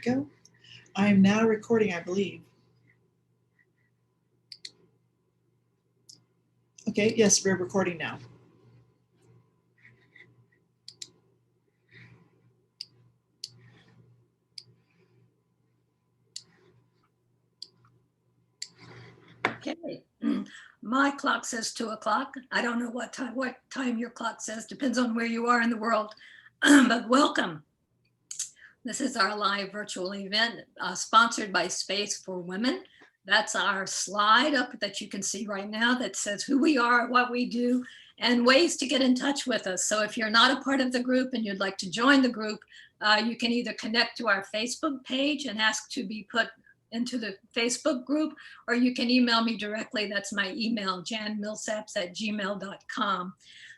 we go. I am now recording, I believe. Okay, yes, we're recording now. Okay, my clock says 2 o'clock. I don't know what time your clock says, depends on where you are in the world, but welcome. This is our live virtual event sponsored by Space4Women. That's our slide up that you can see right now that says who we are, what we do, and ways to get in touch with us. So if you're not a part of the group and you'd like to join the group, you can either connect to our Facebook page and ask to be put into the Facebook group, or you can email me directly. That's my email, janmillsapps@gmail.com.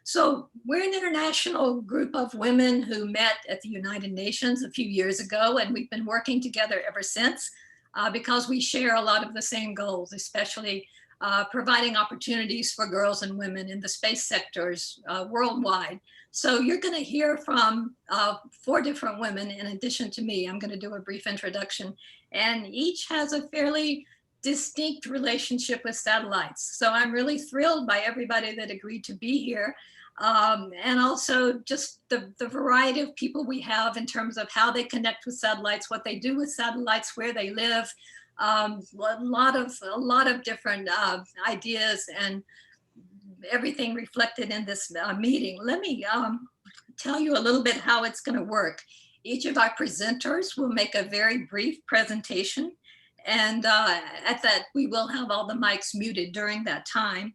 So we're an international group of women who met at the United Nations a few years ago, and we've been working together ever since because we share a lot of the same goals, especially providing opportunities for girls and women in the space sectors worldwide. So you're going to hear from 4 different women in addition to me. I'm going to do a brief introduction, and each has a fairly distinct relationship with satellites. So I'm really thrilled by everybody that agreed to be here. And also just the variety of people we have in terms of how they connect with satellites, what they do with satellites, where they live, a lot of different ideas and everything reflected in this meeting. Let me tell you a little bit how it's going to work. Each of our presenters will make a very brief presentation, and at that we will have all the mics muted during that time.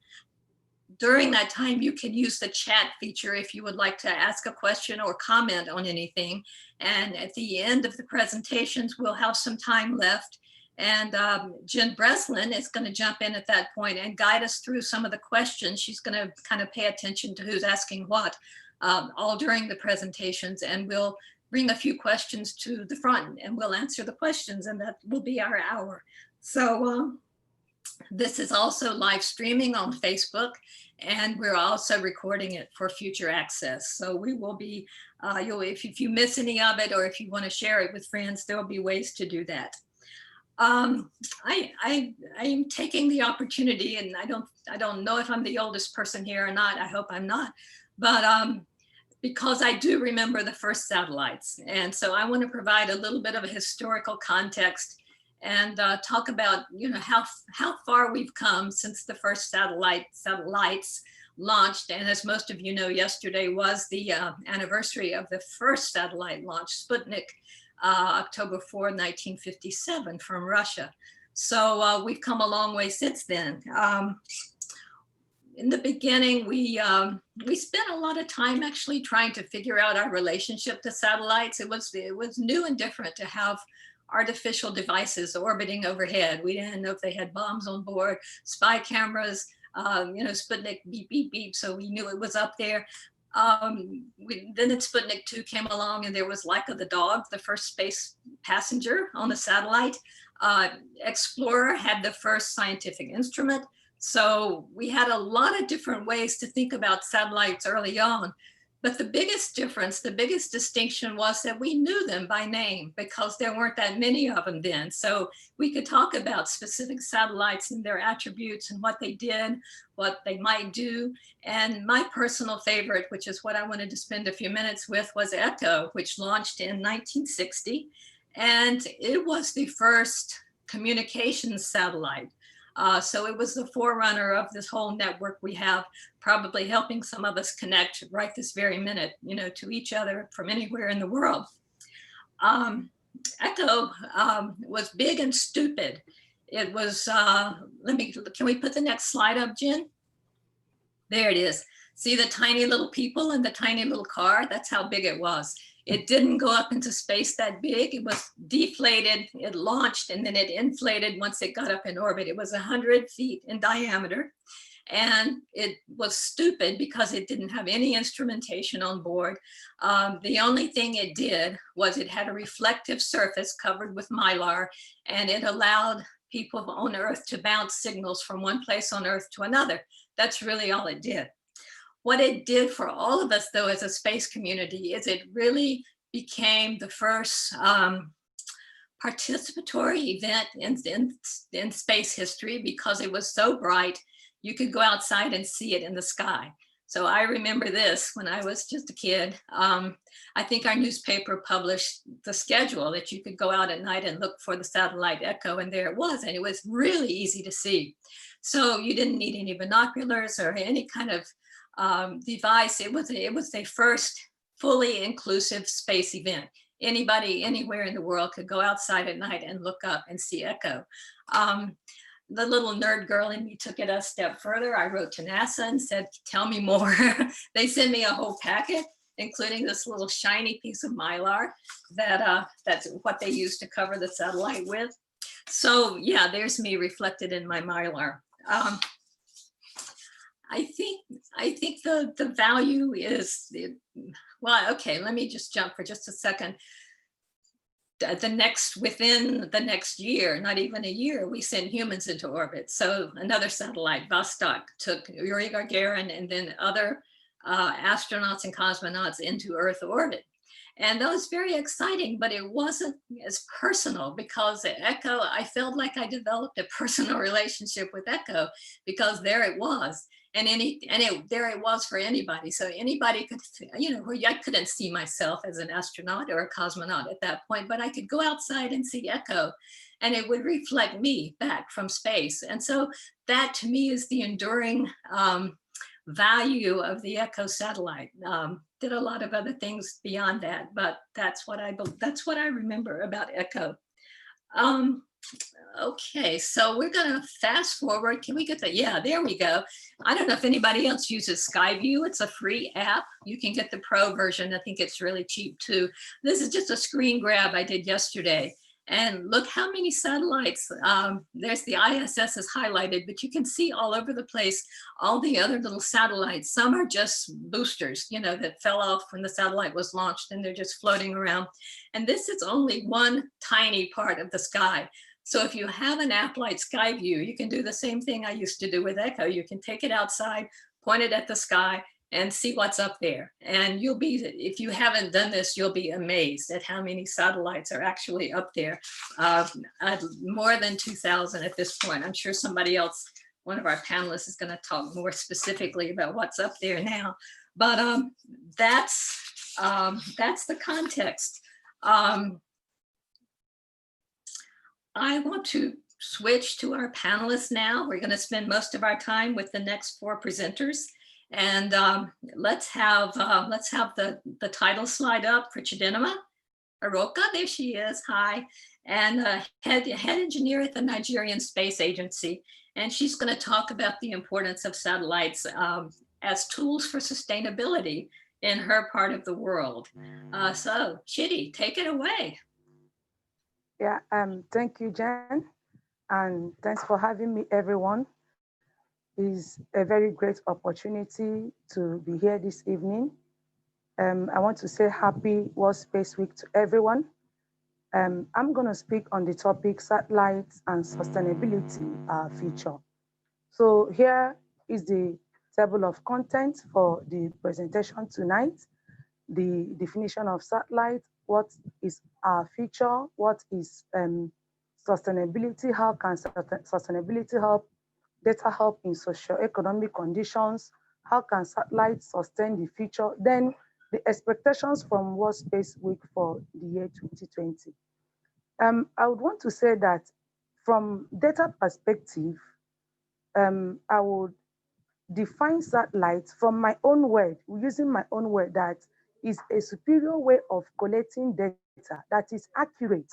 During that time, you can use the chat feature if you would like to ask a question or comment on anything. And at the end of the presentations, we'll have some time left. And Jen Breslin is going to jump in at that point and guide us through some of the questions. She's going to kind of pay attention to who's asking what all during the presentations. And we'll bring a few questions to the front and we'll answer the questions, and that will be our hour. So this is also live streaming on Facebook, and we're also recording it for future access. So we will be, if you miss any of it or if you want to share it with friends, there will be ways to do that. I am taking the opportunity, and I don't know if I'm the oldest person here or not. I hope I'm not, but because I do remember the first satellites, and so I want to provide a little bit of a historical context and talk about how far we've come since the first satellites launched. And as most of you know, yesterday was the anniversary of the first satellite launch, Sputnik, October 4, 1957 from Russia. So we've come a long way since then. In the beginning, we spent a lot of time actually trying to figure out our relationship to satellites. It was new and different to have artificial devices orbiting overhead. We didn't know if they had bombs on board, spy cameras, Sputnik beep, beep, beep. So we knew it was up there. Then Sputnik 2 came along, and there was Laika the dog, the first space passenger on the satellite. Explorer had the first scientific instrument. So we had a lot of different ways to think about satellites early on. But the biggest difference, the biggest distinction was that we knew them by name because there weren't that many of them then. So we could talk about specific satellites and their attributes and what they did, what they might do. And my personal favorite, which is what I wanted to spend a few minutes with, was Echo, which launched in 1960. And it was the first communications satellite. So it was the forerunner of this whole network we have, probably helping some of us connect right this very minute, to each other from anywhere in the world. Echo was big and stupid. It was, can we put the next slide up, Jen? There it is. See the tiny little people in the tiny little car? That's how big it was. It didn't go up into space that big. It was deflated, it launched, and then it inflated once it got up in orbit. It was 100 feet in diameter, and it was stupid because it didn't have any instrumentation on board. The only thing it did was it had a reflective surface covered with mylar, and it allowed people on Earth to bounce signals from one place on Earth to another. That's really all it did. What it did for all of us, though, as a space community, is it really became the first participatory event in space history because it was so bright, you could go outside and see it in the sky. So I remember this when I was just a kid. I think our newspaper published the schedule that you could go out at night and look for the satellite Echo, and there it was, and it was really easy to see. So you didn't need any binoculars or any kind of device. It was a first fully inclusive space event. Anybody anywhere in the world could go outside at night and look up and see Echo. The little nerd girl in me took it a step further. I wrote to NASA and said, tell me more. They sent me a whole packet, including this little shiny piece of Mylar that's what they used to cover the satellite with. So yeah, there's me reflected in my Mylar. I think the value is, well, okay, let me just jump for just a second. Within the next year, not even a year, we sent humans into orbit. So another satellite, Vostok, took Yuri Gagarin and then other astronauts and cosmonauts into Earth orbit. And that was very exciting, but it wasn't as personal because Echo, I felt like I developed a personal relationship with Echo because there it was. And there it was for anybody. So anybody could, I couldn't see myself as an astronaut or a cosmonaut at that point, but I could go outside and see Echo and it would reflect me back from space. And so that to me is the enduring value of the Echo satellite. Did a lot of other things beyond that, but that's what I remember about Echo. Okay, so we're gonna fast forward. Can we get that? Yeah, there we go. I don't know if anybody else uses Skyview. It's a free app. You can get the pro version. I think it's really cheap too. This is just a screen grab I did yesterday. And look how many satellites. There's the ISS is highlighted, but you can see all over the place all the other little satellites. Some are just boosters, that fell off when the satellite was launched and they're just floating around. And this is only one tiny part of the sky. So if you have an app like Skyview, you can do the same thing I used to do with Echo. You can take it outside, point it at the sky, and see what's up there. And you'll be, if you haven't done this, you'll be amazed at how many satellites are actually up there. More than 2,000 at this point. I'm sure somebody else, one of our panelists, is going to talk more specifically about what's up there now. But that's the context. I want to switch to our panelists now. We're going to spend most of our time with the next four presenters. And let's have the title slide up for Chidinma Aroka. There she is. Hi. And head engineer at the Nigerian Space Agency. And she's going to talk about the importance of satellites as tools for sustainability in her part of the world. So Chidi, take it away. Yeah, thank you, Jen. And thanks for having me, everyone. It's a very great opportunity to be here this evening. I want to say happy World Space Week to everyone. I'm going to speak on the topic satellites and sustainability feature. So here is the table of contents for the presentation tonight. The definition of satellite, what is our feature, what is sustainability, how can sustainability help, data help in socio-economic conditions, how can satellites sustain the future, then the expectations from World Space Week for the year 2020. I would want to say that from data perspective, I would define satellites from my own word, using my own word, that is a superior way of collecting data that is accurate.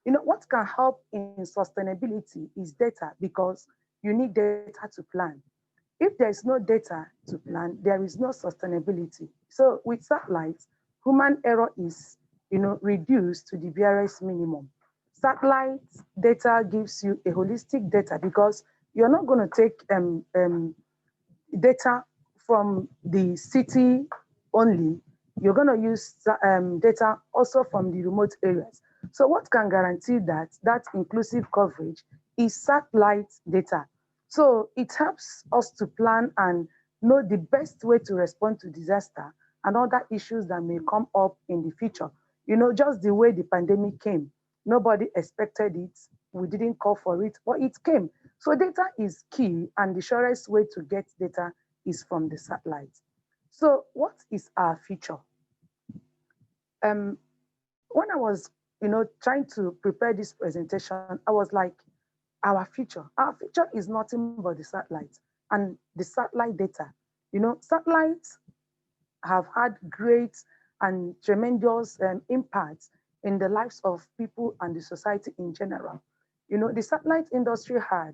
What can help in sustainability is data, because you need data to plan. If there is no data to plan, there is no sustainability. So with satellites, human error is reduced to the barest minimum. Satellite data gives you a holistic data, because you're not going to take data from the city only. You're going to use data also from the remote areas. So what can guarantee that inclusive coverage is satellite data. So it helps us to plan and know the best way to respond to disaster and other issues that may come up in the future. Just the way the pandemic came, Nobody expected it. We didn't call for it, but it came. So data is key, and the surest way to get data is from the satellite. So what is our future? When I was, trying to prepare this presentation, I was like, our future is nothing but the satellite and the satellite data. Satellites have had great and tremendous impact in the lives of people and the society in general. The satellite industry had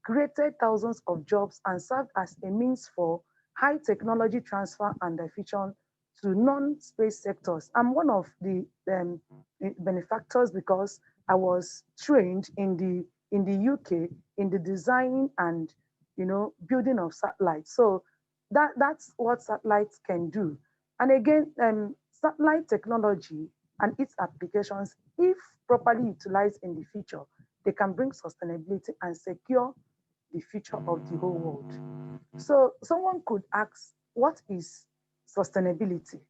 created thousands of jobs and served as a means for high technology transfer and diffusion to non-space sectors. I'm one of the benefactors because I was trained in the UK in the design and building of satellites. So that's what satellites can do. And again, satellite technology and its applications, if properly utilized in the future, they can bring sustainability and secure the future of the whole world. So someone could ask, what is sustainability?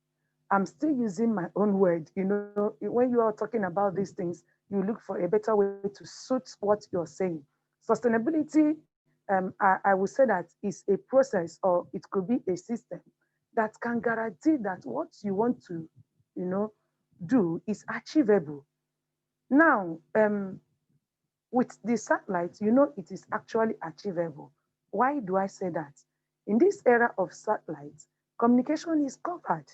I'm still using my own word. When you are talking about these things, you look for a better way to suit what you're saying. Sustainability, I would say that is a process, or it could be a system that can guarantee that what you want to, do is achievable. Now, with the satellite, it is actually achievable. Why do I say that? In this era of satellites, communication is covered.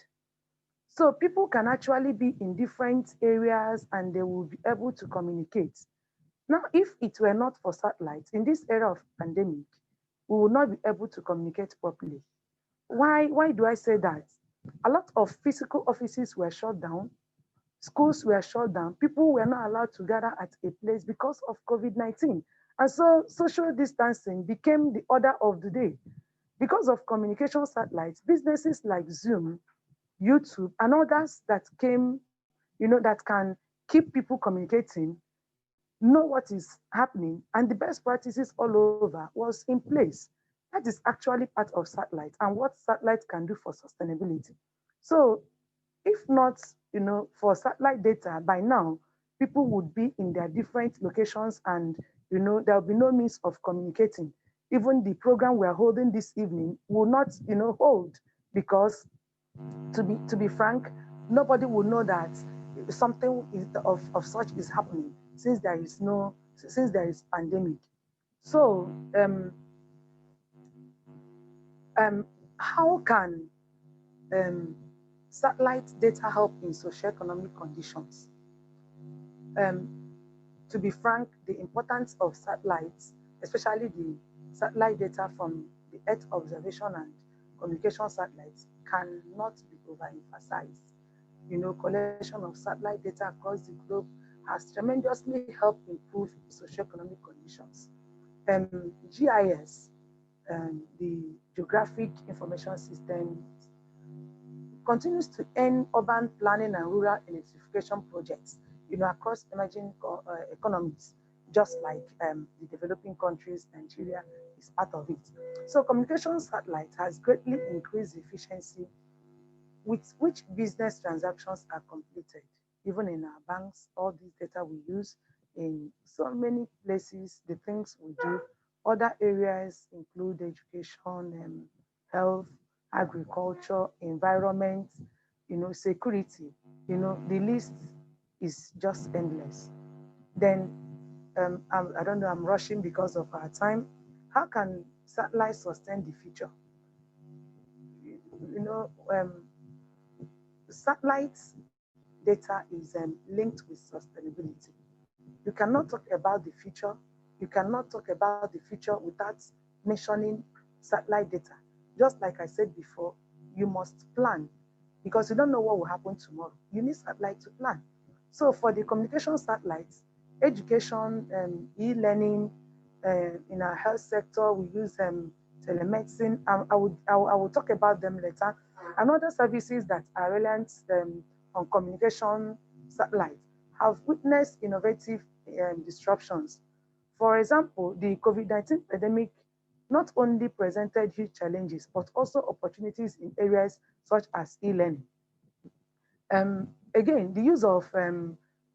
So people can actually be in different areas and they will be able to communicate. Now, if it were not for satellites, in this era of pandemic, we would not be able to communicate properly. Why do I say that? A lot of physical offices were shut down, schools were shut down, people were not allowed to gather at a place because of COVID-19. And so social distancing became the order of the day. Because of communication satellites, businesses like Zoom, YouTube, and others that came, that can keep people communicating, know what is happening, and the best practices all over was in place. That is actually part of satellite and what satellite can do for sustainability. So if not, for satellite data, by now, people would be in their different locations and, there'll be no means of communicating. Even the program we're holding this evening will not, hold, because to be frank, nobody will know that something of such is happening since there is pandemic. So how can satellite data help in socioeconomic conditions? To be frank, the importance of satellites, especially the satellite data from the Earth observation and communication satellites, cannot be overemphasized. Collection of satellite data across the globe has tremendously helped improve socioeconomic conditions. GIS, the Geographic Information System, continues to end urban planning and rural electrification projects, across emerging economies, just like the developing countries. Nigeria is part of it. So communication satellite has greatly increased the efficiency with which business transactions are completed. Even in our banks, all this data we use in so many places, the things we do. Other areas include education, health, agriculture, environment, security. The list is just endless. Then, I don't know, I'm rushing because of our time. How can satellites sustain the future? Satellite data is linked with sustainability. You cannot talk about the future. You cannot talk about the future without mentioning satellite data. Just like I said before, you must plan because you don't know what will happen tomorrow. You need satellite to plan. So for the communication satellites, education, e-learning, in our health sector, we use telemedicine. I will talk about them later. And other services that are relevant on communication satellites have witnessed innovative disruptions. For example, the COVID-19 pandemic not only presented huge challenges, but also opportunities in areas such as e-learning. Again, the use of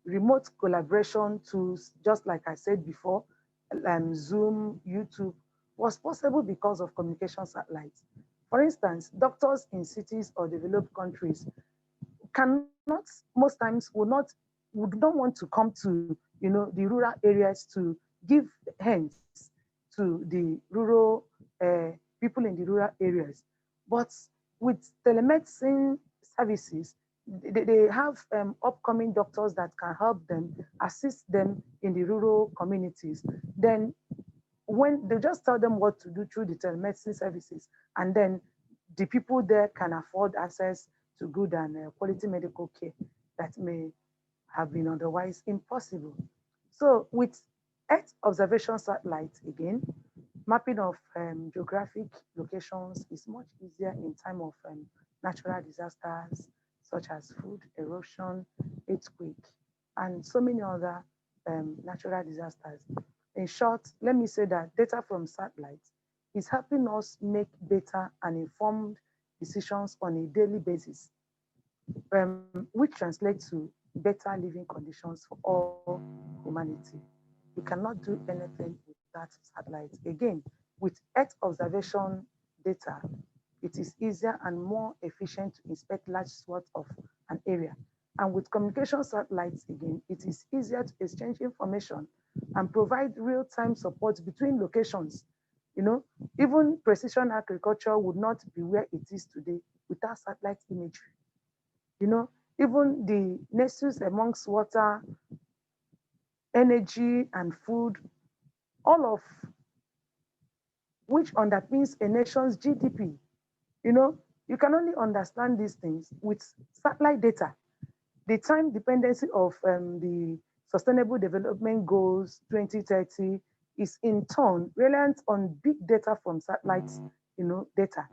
remote collaboration tools, just like I said before, Zoom, YouTube, was possible because of communication satellites. For instance, doctors in cities or developed countries cannot, most times would not want to come to, the rural areas to give hands to the rural people in the rural areas. But with telemedicine services, they have upcoming doctors that can help them, assist them in the rural communities. Then when they just tell them what to do through the telemedicine services, and then the people there can afford access to good and quality medical care that may have been otherwise impossible. So with Earth observation satellites, again, mapping of geographic locations is much easier in time of natural disasters such as flood, erosion, earthquake, and so many other natural disasters. In short, let me say that data from satellites is helping us make better and informed decisions on a daily basis, which translates to better living conditions for all humanity. We cannot do anything without satellites. Again, with Earth observation data, it is easier and more efficient to inspect large swaths of an area. And with communication satellites, again, it is easier to exchange information and provide real-time support between locations. Even precision agriculture would not be where it is today without satellite imagery. Even the nexus amongst water, energy, and food, all of which underpins a nation's GDP. You can only understand these things with satellite data. The time dependency of the Sustainable Development Goals 2030 is in turn reliant on big data from satellites, data.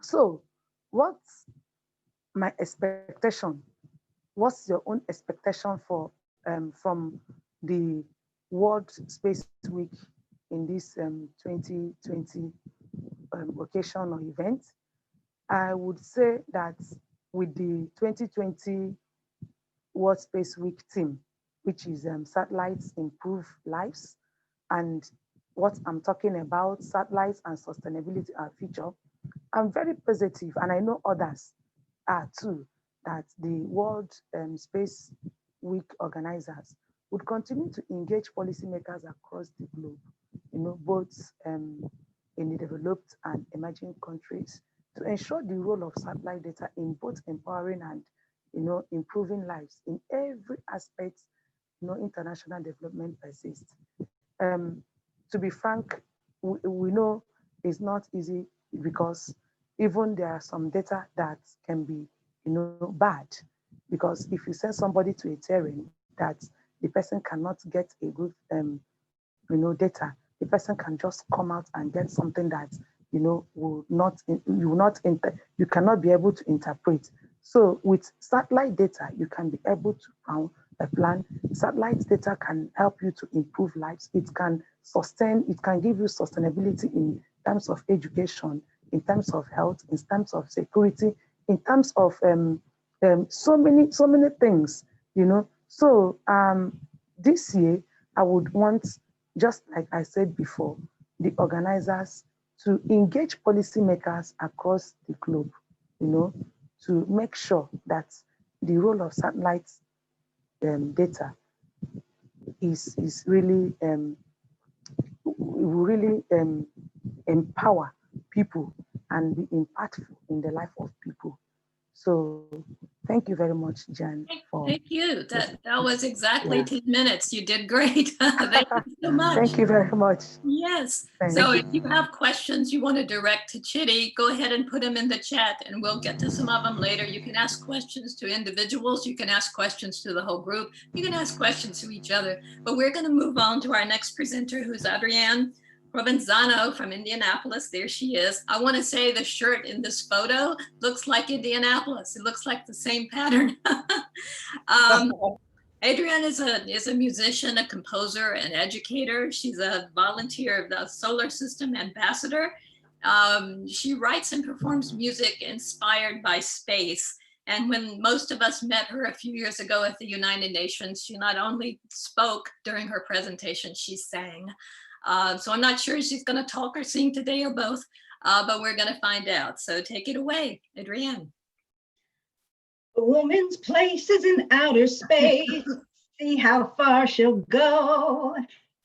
So what's my expectation? What's your own expectation for from the World Space Week in this 2020 occasion or event? I would say that with the 2020 World Space Week theme, which is satellites improve lives, and what I'm talking about, satellites and sustainability are future, I'm very positive, and I know others are too, that the World Space Week organizers would continue to engage policymakers across the globe, both in the developed and emerging countries, to ensure the role of satellite data in both empowering and improving lives in every aspect. International development persists. To be frank, we know it's not easy, because even there are some data that can be bad, because if you send somebody to a terrain that the person cannot get a good data, the person can just come out and get something that you cannot be able to interpret. So with satellite data, you can be able to found a plan. Satellite data can help you to improve lives. It can sustain, it can give you sustainability in terms of education, in terms of health, in terms of security, in terms of so many things, So this year, I would want, just like I said before, the organizers to engage policymakers across the globe, to make sure that the role of satellite data is really will really empower people and be impactful in the life of people. So thank you very much, Jan. Thank you. That was exactly 10 minutes. You did great. Thank you so much. Thank you very much. Yes. Thank So you. if you have questions you want to direct to Chidi, go ahead and put them in the chat, and we'll get to some of them later. You can ask questions to individuals. You can ask questions to the whole group. You can ask questions to each other. But we're going to move on to our next presenter, who's Adrienne Provenzano from Indianapolis. There she is. I want to say the shirt in this photo looks like Indianapolis. It looks like the same pattern. Adrienne is a musician, a composer, an educator. She's a volunteer of the Solar System Ambassador. She writes and performs music inspired by space. And when most of us met her a few years ago at the United Nations, she not only spoke during her presentation, she sang. So I'm not sure if she's going to talk or sing today or both, but we're going to find out. So take it away, Adrienne. A woman's place is in outer space. See how far she'll go.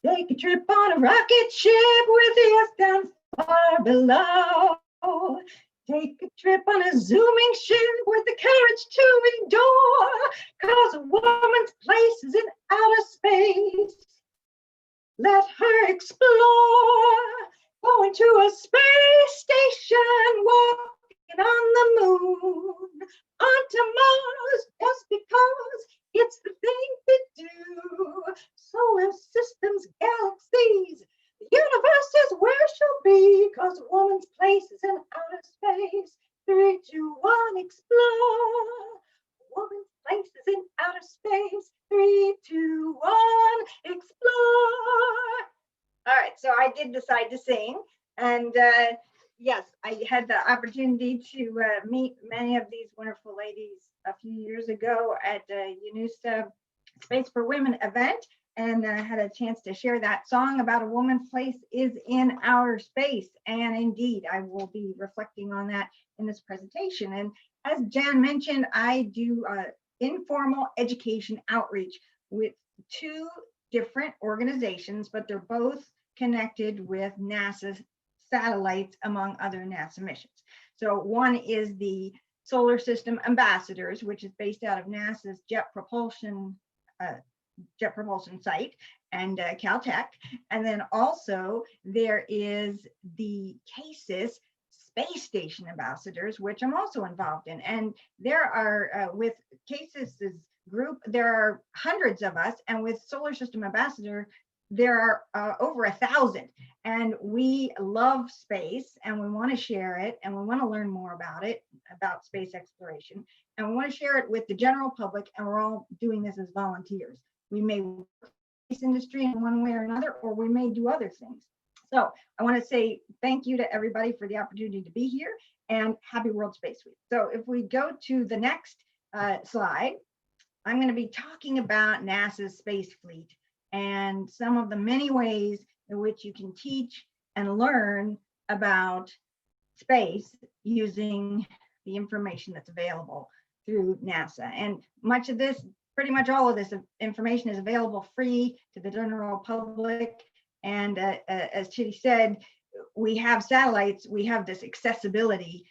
Take a trip on a rocket ship with the earth down far below. Take a trip on a zooming ship with the courage to endure. 'Cause a woman's place is in outer space. Let her explore. Going to a space station, walking on the moon. Onto Mars just because it's the thing to do. Solar systems, galaxies, the universe is where she'll be, 'cause a woman's place is in outer space. 3, 2, 1, explore. A woman's place is in outer space. 3, 2, 1, explore. All right, so I did decide to sing, and yes, I had the opportunity to meet many of these wonderful ladies a few years ago at the UNUSA Space4Women event, and had a chance to share that song about a woman's place is in outer space. And indeed, I will be reflecting on that in this presentation. And as Jan mentioned, I do informal education outreach with 2 different organizations, but they're both connected with NASA's satellites, among other NASA missions. So one is the Solar System Ambassadors, which is based out of NASA's Jet Propulsion site and Caltech. And then also there is the CASIS Space Station Ambassadors, which I'm also involved in. And there are, with CASIS's group, there are hundreds of us, and with Solar System Ambassador, there are over 1,000, and we love space, and we want to share it, and we want to learn more about it, about space exploration, and we want to share it with the general public, and we're all doing this as volunteers. We may work in the space industry in one way or another, or we may do other things. So I want to say thank you to everybody for the opportunity to be here, and happy World Space Week. So if we go to the next slide, I'm going to be talking about NASA's space fleet and some of the many ways in which you can teach and learn about space using the information that's available through NASA. And much of this, pretty much all of this information is available free to the general public. And as Chidi said, we have satellites, we have this accessibility,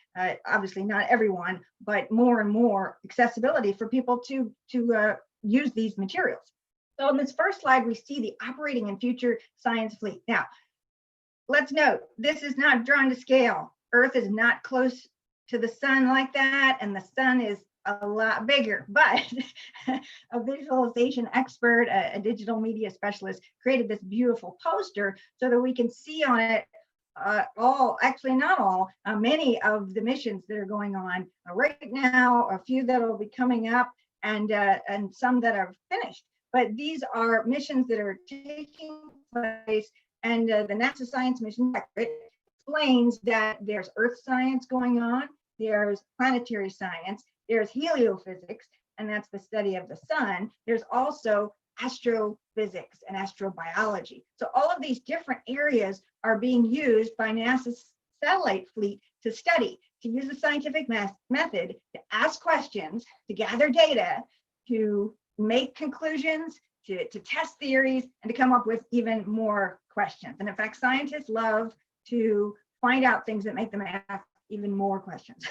obviously not everyone, but more and more accessibility for people to use these materials. So on this first slide, we see the operating and future science fleet. Now, let's note, this is not drawn to scale. Earth is not close to the sun like that, and the sun is a lot bigger, but a visualization expert, a digital media specialist, created this beautiful poster so that we can see on it actually not all, many of the missions that are going on right now, a few that will be coming up, and some that are finished. But these are missions that are taking place, and the NASA Science Mission explains that there's Earth science going on, there's planetary science, there's heliophysics, and that's the study of the sun. There's also astrophysics and astrobiology. So all of these different areas are being used by NASA's satellite fleet to study, to use the scientific method, to ask questions, to gather data, to make conclusions, to test theories, and to come up with even more questions. And in fact, scientists love to find out things that make them ask even more questions.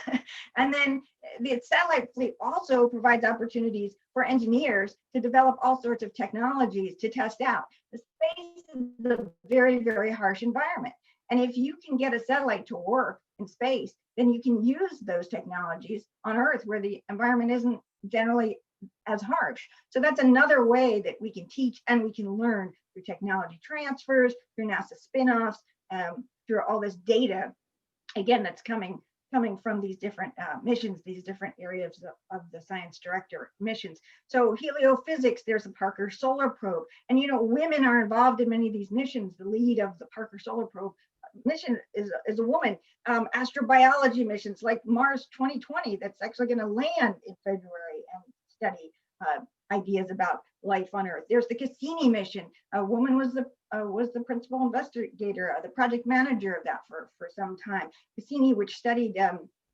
And then the satellite fleet also provides opportunities for engineers to develop all sorts of technologies to test out. The space is a very, very harsh environment. And if you can get a satellite to work in space, then you can use those technologies on Earth where the environment isn't generally as harsh. So that's another way that we can teach and we can learn through technology transfers, through NASA spin-offs, through all this data, again, that's coming from these different missions, these different areas of the science director missions. So heliophysics, there's a Parker Solar Probe. And you know, women are involved in many of these missions. The lead of the Parker Solar Probe mission is a woman. Astrobiology missions like Mars 2020, that's actually going to land in February and study ideas about life on Earth. There's the Cassini mission. A woman was the principal investigator, the project manager of that for some time. Cassini, which studied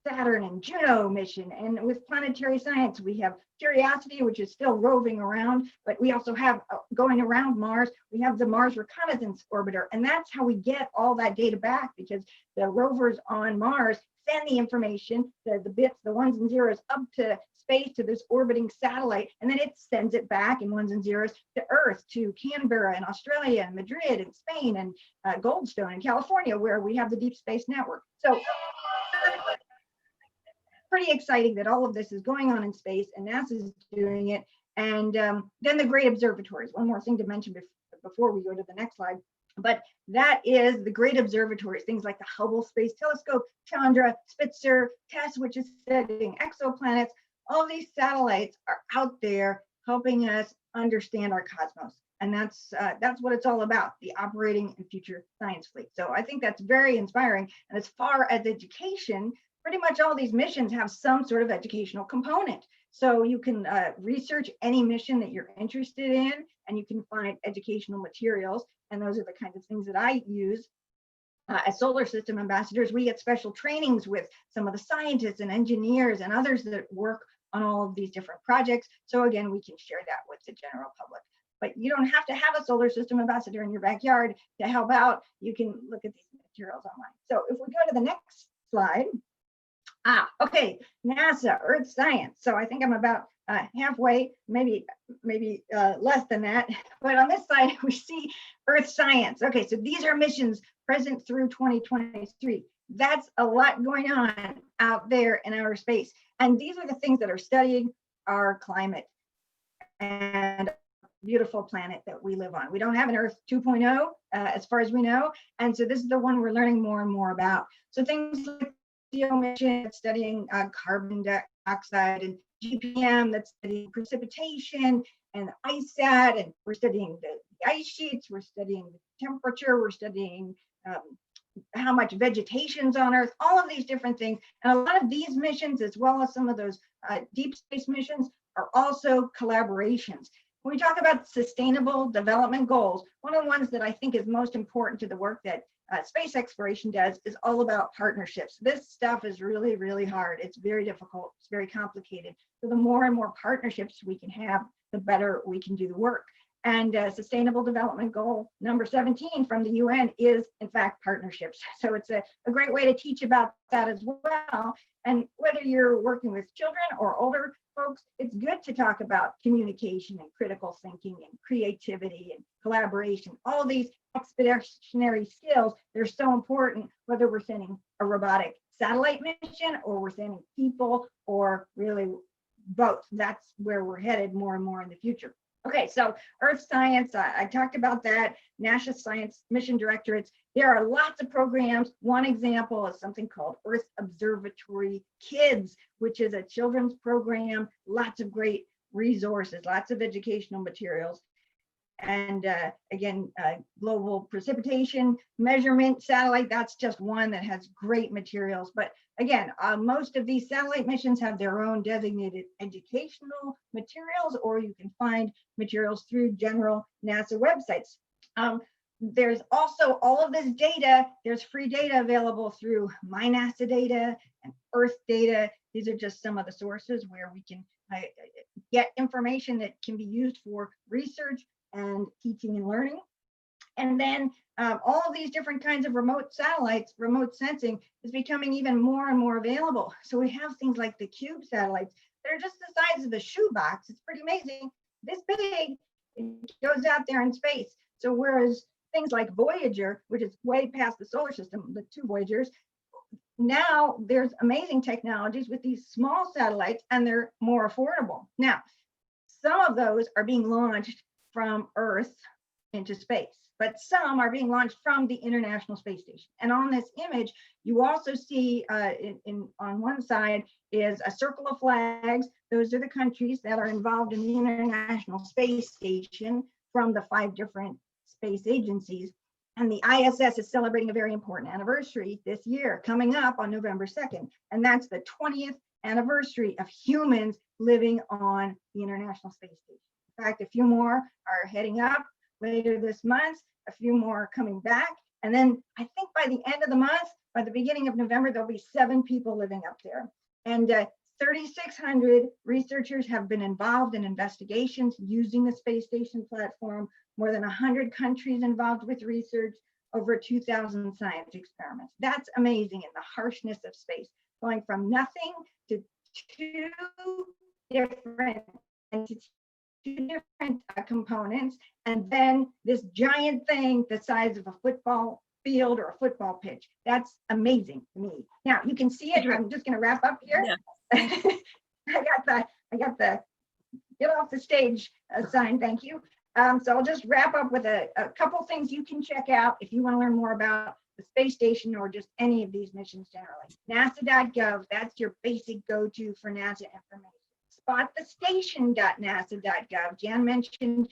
Saturn and Juno mission. And with planetary science, we have Curiosity, which is still roving around, but we also have going around Mars, we have the Mars Reconnaissance Orbiter. And that's how we get all that data back, because the rovers on Mars send the information, the bits, the ones and zeros, up to space to this orbiting satellite, and then it sends it back in ones and zeros to Earth, to Canberra in Australia, and Madrid in Spain, and Goldstone in California, where we have the Deep Space Network. So pretty exciting that all of this is going on in space, and NASA is doing it. And then the great observatories. One more thing to mention before we go to the next slide, but that is the great observatories, things like the Hubble Space Telescope, Chandra, Spitzer, TESS, which is studying exoplanets. All these satellites are out there helping us understand our cosmos. And that's what it's all about, the operating and future science fleet. So I think that's very inspiring. And as far as education, pretty much all these missions have some sort of educational component. So you can research any mission that you're interested in, and you can find educational materials. And those are the kinds of things that I use. As solar system ambassadors, we get special trainings with some of the scientists and engineers and others that work on all of these different projects. So again, we can share that with the general public. But you don't have to have a solar system ambassador in your backyard to help out. You can look at these materials online. So if we go to the next slide. Okay, NASA, Earth Science. So I think I'm about halfway, maybe less than that. But on this side, we see Earth Science. Okay, so these are missions present through 2023. That's a lot going on out there in outer space. And these are the things that are studying our climate and beautiful planet that we live on. We don't have an Earth 2.0 as far as we know. And so this is the one we're learning more and more about. So things like the mission studying carbon dioxide, and GPM that's studying precipitation, and ISAT, and we're studying the ice sheets, we're studying the temperature, we're studying how much vegetation's on Earth, all of these different things. And a lot of these missions, as well as some of those deep space missions, are also collaborations. When we talk about sustainable development goals, one of the ones that I think is most important to the work that space exploration does is all about partnerships. This stuff is really, really hard. It's very difficult. It's very complicated. So the more and more partnerships we can have, the better we can do the work. And Sustainable Development Goal number 17 from the UN is, in fact, partnerships. So it's a great way to teach about that as well. And whether you're working with children or older folks, it's good to talk about communication and critical thinking and creativity and collaboration. All these expeditionary skills, they're so important, whether we're sending a robotic satellite mission or we're sending people, or really both. That's where we're headed more and more in the future. Okay, so Earth Science, I talked about that. NASA Science Mission Directorates. There are lots of programs. One example is something called Earth Observatory Kids, which is a children's program. Lots of great resources, lots of educational materials. And again, global precipitation measurement satellite, that's just one that has great materials. But again, most of these satellite missions have their own designated educational materials, or you can find materials through general NASA websites. There's also all of this data. There's free data available through My NASA Data and Earth Data. These are just some of the sources where we can get information that can be used for research and teaching and learning. And then all of these different kinds of remote satellites, remote sensing is becoming even more and more available. So we have things like the Cube satellites that are just the size of a shoebox. It's pretty amazing. This big, it goes out there in space. So whereas things like Voyager, which is way past the solar system, the two Voyagers, now there's amazing technologies with these small satellites, and they're more affordable. Now, some of those are being launched from Earth into space, but some are being launched from the International Space Station. And on this image, you also see on one side is a circle of flags. Those are the countries that are involved in the International Space Station from the 5 different space agencies. And the ISS is celebrating a very important anniversary this year, coming up on November 2nd. And that's the 20th anniversary of humans living on the International Space Station. In fact, a few more are heading up later this month, a few more are coming back. And then I think by the end of the month, by the beginning of November, there'll be 7 people living up there. And 3,600 researchers have been involved in investigations using the space station platform, more than 100 countries involved with research, over 2,000 science experiments. That's amazing in the harshness of space, going from nothing to 2 different entities, 2 different components, and then this giant thing the size of a football field or a football pitch. That's amazing to me. Now you can see it. I'm just going to wrap up here. Yeah. I got the get off the stage sign. Thank you. So I'll just wrap up with a couple things you can check out if you want to learn more about the space station or just any of these missions generally. NASA.gov, that's your basic go-to for NASA information. Spotthestation.nasa.gov. Jan mentioned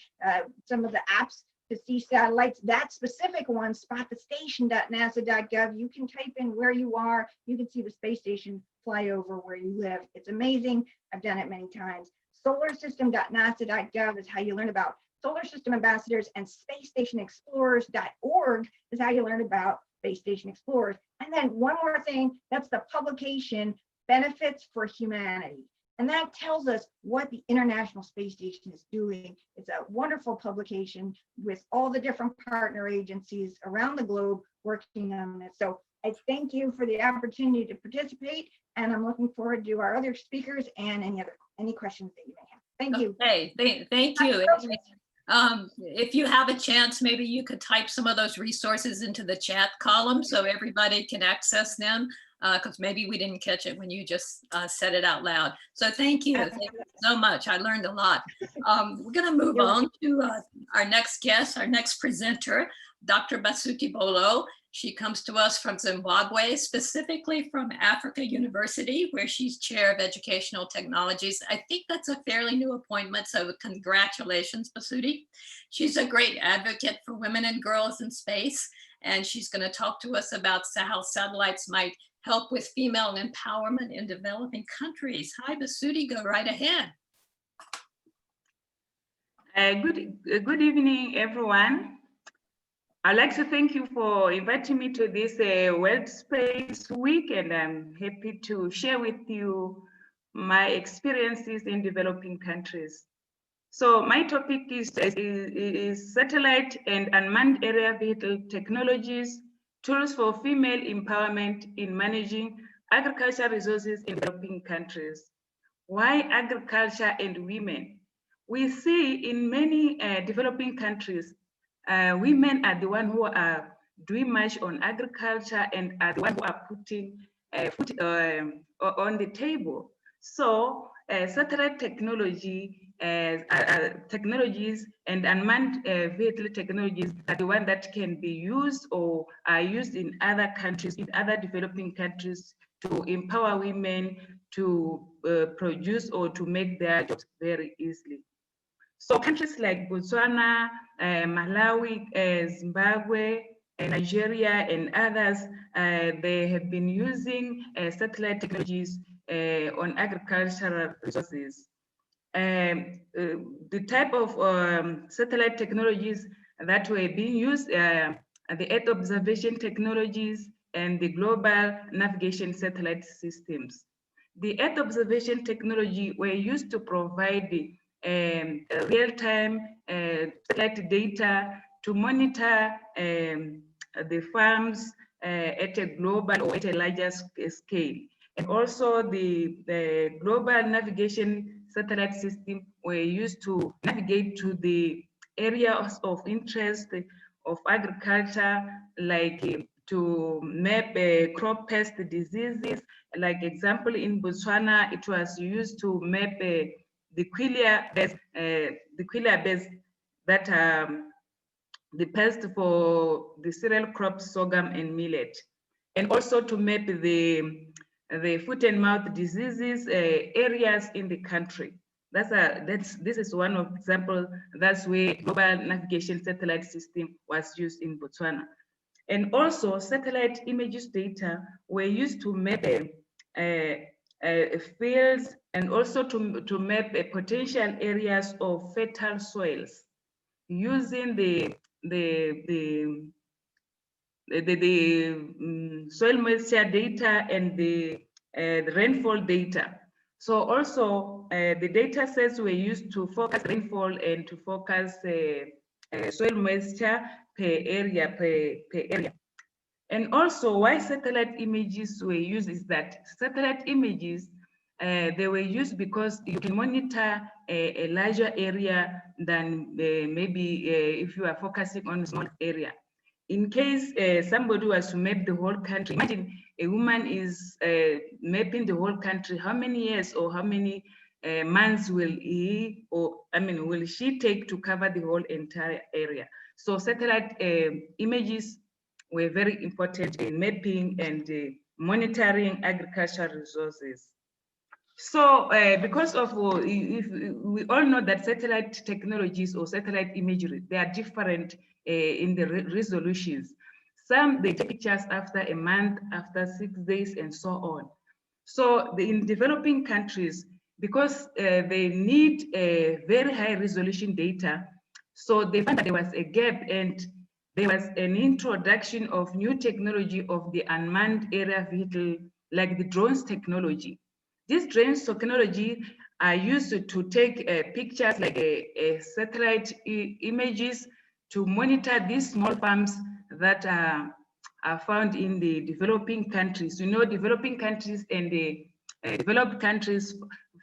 some of the apps to see satellites. That specific one, spotthestation.nasa.gov, you can type in where you are. You can see the space station fly over where you live. It's amazing. I've done it many times. Solarsystem.nasa.gov is how you learn about solar system ambassadors, and spacestationexplorers.org is how you learn about space station explorers. And then one more thing, that's the publication Benefits for Humanity. And that tells us what the International Space Station is doing. It's a wonderful publication with all the different partner agencies around the globe working on this. So I thank you for the opportunity to participate, and I'm looking forward to our other speakers and any questions that you may have. Thank you. Okay, thank you. If you have a chance, maybe you could type some of those resources into the chat column so everybody can access them, because maybe we didn't catch it when you just said it out loud. So thank you so much. I learned a lot. We're going to move on to our next guest, our next presenter, Dr. Basuti Bolo. She comes to us from Zimbabwe, specifically from Africa University, where she's chair of educational technologies. I think that's a fairly new appointment, so congratulations, Basuti. She's a great advocate for women and girls in space, and she's going to talk to us about how satellites might help with female empowerment in developing countries. Hi, Basuti, go right ahead. Good evening, everyone. I'd like to thank you for inviting me to this World Space Week, and I'm happy to share with you my experiences in developing countries. So my topic is satellite and unmanned area vehicle technologies, tools for female empowerment in managing agricultural resources in developing countries. Why agriculture and women? We see in many developing countries, women are the ones who are doing much on agriculture and are the ones who are putting food on the table. So satellite technology, technologies and unmanned vehicle technologies are the ones that can be used or are used in other countries, in other developing countries, to empower women to produce or to make their jobs very easily. So countries like Botswana, Malawi, Zimbabwe, Nigeria, and others, they have been using satellite technologies on agricultural resources. The type of satellite technologies that were being used are the Earth observation technologies and the global navigation satellite systems. The Earth observation technology were used to provide the real-time satellite data to monitor the farms at a global or at a larger scale. And also the global navigation satellite system were used to navigate to the areas of interest of agriculture, like to map crop pest diseases. Like example, in Botswana, it was used to map the quelea bears that the pest for the cereal crops, sorghum and millet, and also to map the foot and mouth diseases areas in the country. This is one of example. That's where global navigation satellite system was used in Botswana. And also satellite images data were used to map fields and also to map potential areas of fertile soils using the soil moisture data and the rainfall data. So also the data sets were used to focus rainfall and to focus soil moisture per area. And also why satellite images were used is that satellite images, they were used because you can monitor a larger area than maybe if you are focusing on a small area. In case somebody was to map the whole country, imagine a woman is mapping the whole country, how many years or how many months will will she take to cover the whole entire area? So satellite images were very important in mapping and monitoring agricultural resources. So because of, if we all know that satellite technologies or satellite imagery, they are different in the resolutions. Some, they take pictures after a month, after 6 days, and so on. So in developing countries, because they need a very high resolution data, so they found that there was a gap and there was an introduction of new technology of the unmanned aerial vehicle, like the drones technology. These drones technology are used to take pictures like satellite images to monitor these small farms that are found in the developing countries. You know, developing countries and the developed countries,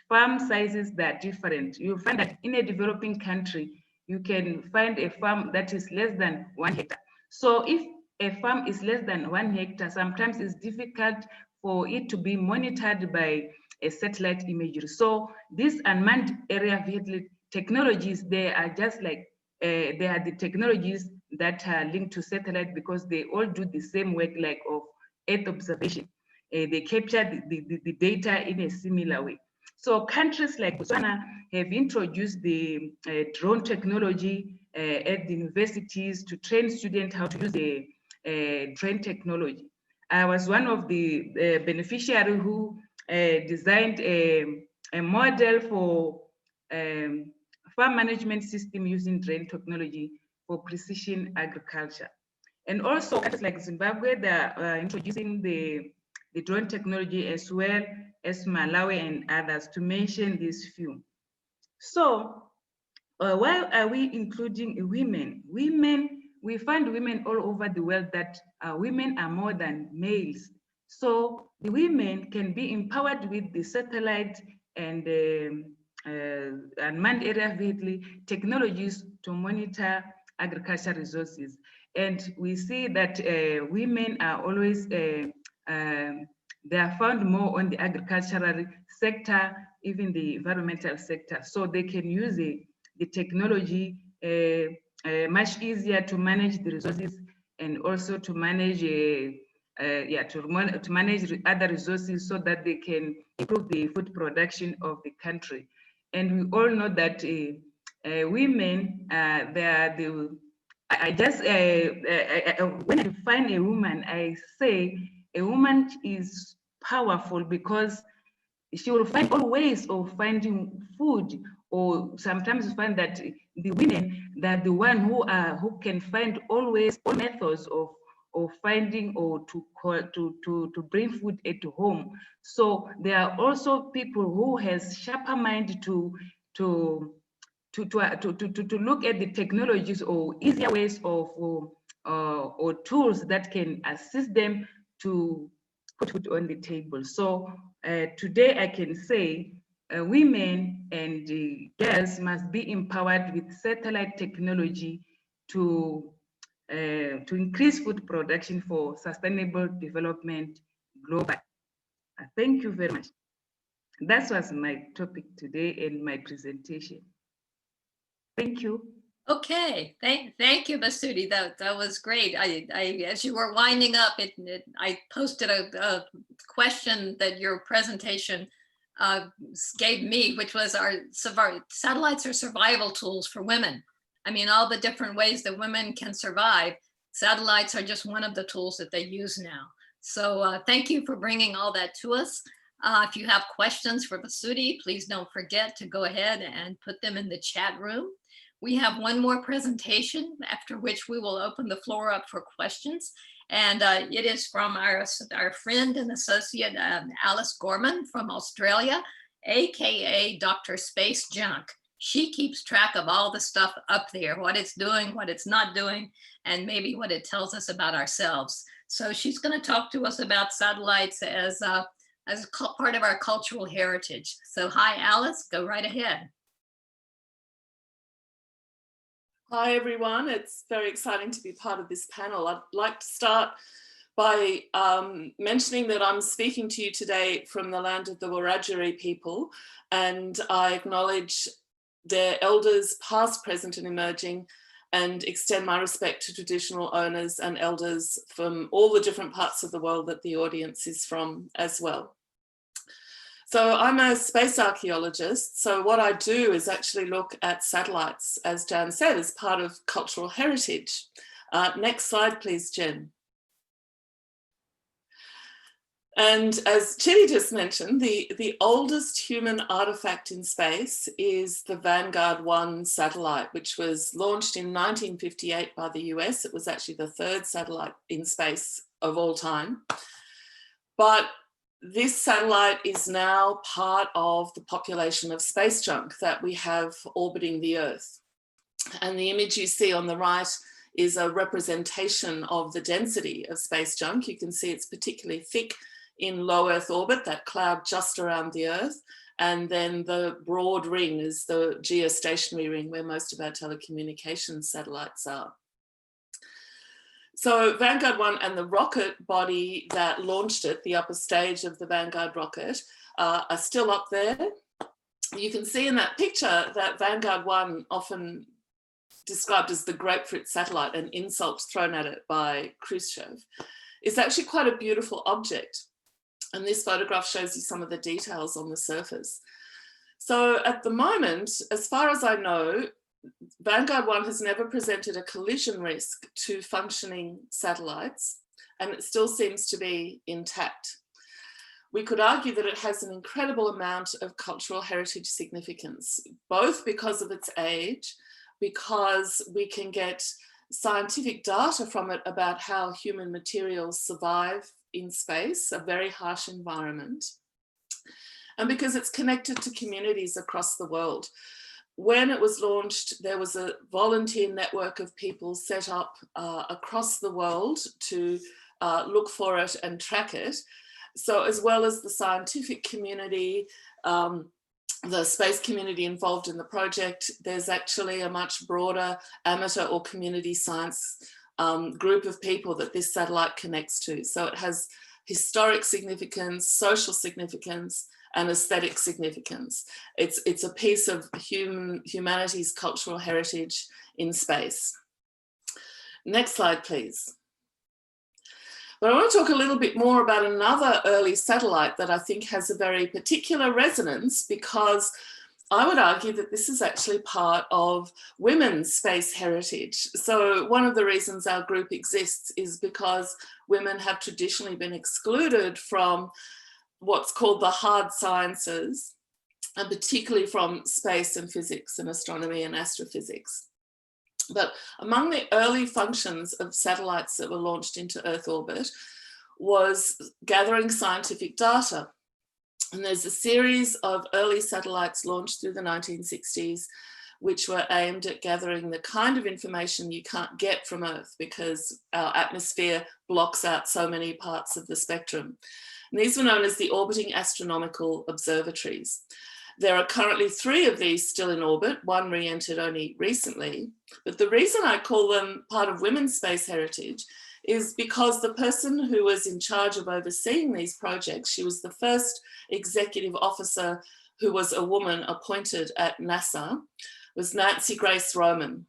farm sizes that are different. You find that in a developing country, you can find a farm that is less than 1 hectare. So if a farm is less than 1 hectare, sometimes it's difficult for it to be monitored by a satellite imagery. So these unmanned area vehicle technologies, they are just like, they are the technologies that are linked to satellite because they all do the same work, like of Earth observation. They capture the data in a similar way. So countries like Botswana have introduced the drone technology at the universities to train students how to use the drone technology. I was one of the beneficiaries who designed a model for farm management system using drone technology for precision agriculture. And also countries like Zimbabwe, they are introducing the drone technology, as well as Malawi and others, to mention these few. So why are we including women? We find women all over the world that women are more than males. So the women can be empowered with the satellite and unmanned area vehicle technologies to monitor agricultural resources. And we see that women are always, they are found more on the agricultural sector, even the environmental sector. So they can use the technology much easier to manage the resources and also to manage to manage other resources so that they can improve the food production of the country. And we all know that women, they are the, when I define a woman, I say a woman is powerful because she will find all ways of finding food, or sometimes you find that the women, that the one who can find always all methods of finding or to bring food at home. So there are also people who has sharper mind to look at the technologies or easier ways of or tools that can assist them to put food on the table. So today I can say women and girls must be empowered with satellite technology to increase food production for sustainable development globally. Thank you very much. That was my topic today and my presentation. Thank you. Okay, thank you, Basuti. That was great. I as you were winding up, I posted a question that your presentation gave me, which was, our satellites are survival tools for women. I mean, all the different ways that women can survive. Satellites are just one of the tools that they use now. So thank you for bringing all that to us. If you have questions for Basuti, please don't forget to go ahead and put them in the chat room. We have one more presentation, after which we will open the floor up for questions. And it is from our friend and associate, Alice Gorman from Australia, AKA Dr. Space Junk. She keeps track of all the stuff up there, what it's doing, what it's not doing, and maybe what it tells us about ourselves. So she's going to talk to us about satellites as part of our cultural heritage. So hi, Alice, go right ahead. Hi, everyone. It's very exciting to be part of this panel. I'd like to start by mentioning that I'm speaking to you today from the land of the Wiradjuri people, and I acknowledge their elders past, present and emerging, and extend my respect to traditional owners and elders from all the different parts of the world that the audience is from as well. So I'm a space archaeologist. So what I do is actually look at satellites, as Jan said, as part of cultural heritage. Next slide, please, Jen. And as Chidi just mentioned, the oldest human artifact in space is the Vanguard 1 satellite, which was launched in 1958 by the US. It was actually the third satellite in space of all time. But this satellite is now part of the population of space junk that we have orbiting the Earth. And the image you see on the right is a representation of the density of space junk. You can see it's particularly thick in low Earth orbit, that cloud just around the Earth. And then the broad ring is the geostationary ring where most of our telecommunications satellites are. So Vanguard 1 and the rocket body that launched it, the upper stage of the Vanguard rocket, are still up there. You can see in that picture that Vanguard 1, often described as the grapefruit satellite, an insult thrown at it by Khrushchev, is actually quite a beautiful object. And this photograph shows you some of the details on the surface. So at the moment, as far as I know, Vanguard 1 has never presented a collision risk to functioning satellites, and it still seems to be intact. We could argue that it has an incredible amount of cultural heritage significance, both because of its age, because we can get scientific data from it about how human materials survive in space, a very harsh environment, and because it's connected to communities across the world. When it was launched, there was a volunteer network of people set up across the world to look for it and track it. So as well as the scientific community, the space community involved in the project, there's actually a much broader amateur or community science group of people that this satellite connects to. So it has historic significance, social significance, and aesthetic significance. It's a piece of humanity's cultural heritage in space. Next slide, please. But I want to talk a little bit more about another early satellite that I think has a very particular resonance, because I would argue that this is actually part of women's space heritage. So one of the reasons our group exists is because women have traditionally been excluded from what's called the hard sciences, and particularly from space and physics and astronomy and astrophysics. But among the early functions of satellites that were launched into Earth orbit was gathering scientific data. And there's a series of early satellites launched through the 1960s, which were aimed at gathering the kind of information you can't get from Earth because our atmosphere blocks out so many parts of the spectrum. And these were known as the orbiting astronomical observatories. There are currently 3 of these still in orbit, one re-entered only recently. But the reason I call them part of women's space heritage is because the person who was in charge of overseeing these projects, she was the first executive officer who was a woman appointed at NASA, was Nancy Grace Roman.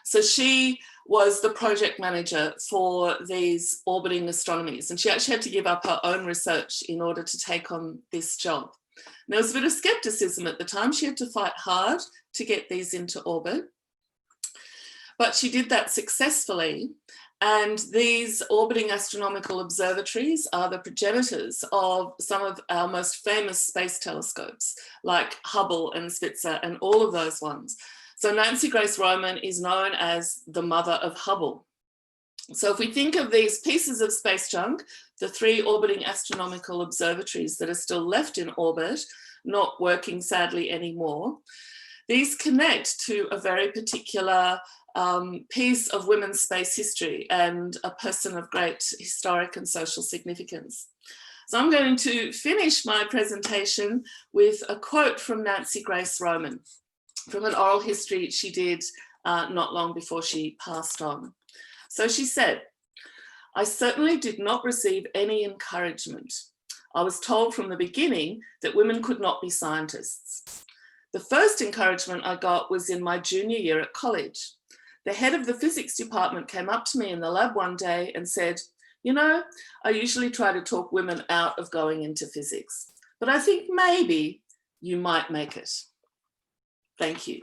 So she was the project manager for these orbiting astronomies, and she actually had to give up her own research in order to take on this job. And there was a bit of skepticism at the time. She had to fight hard to get these into orbit. but she did that successfully. And these orbiting astronomical observatories are the progenitors of some of our most famous space telescopes, like Hubble and Spitzer and all of those ones. So Nancy Grace Roman is known as the mother of Hubble. So if we think of these pieces of space junk, the 3 orbiting astronomical observatories that are still left in orbit, not working sadly anymore, these connect to a very particular piece of women's space history and a person of great historic and social significance. So I'm going to finish my presentation with a quote from Nancy Grace Roman from an oral history she did not long before she passed on. So she said, "I certainly did not receive any encouragement. I was told from the beginning that women could not be scientists. The first encouragement I got was in my junior year at college. The head of the physics department came up to me in the lab one day and said, 'You know, I usually try to talk women out of going into physics, but I think maybe you might make it.'" Thank you.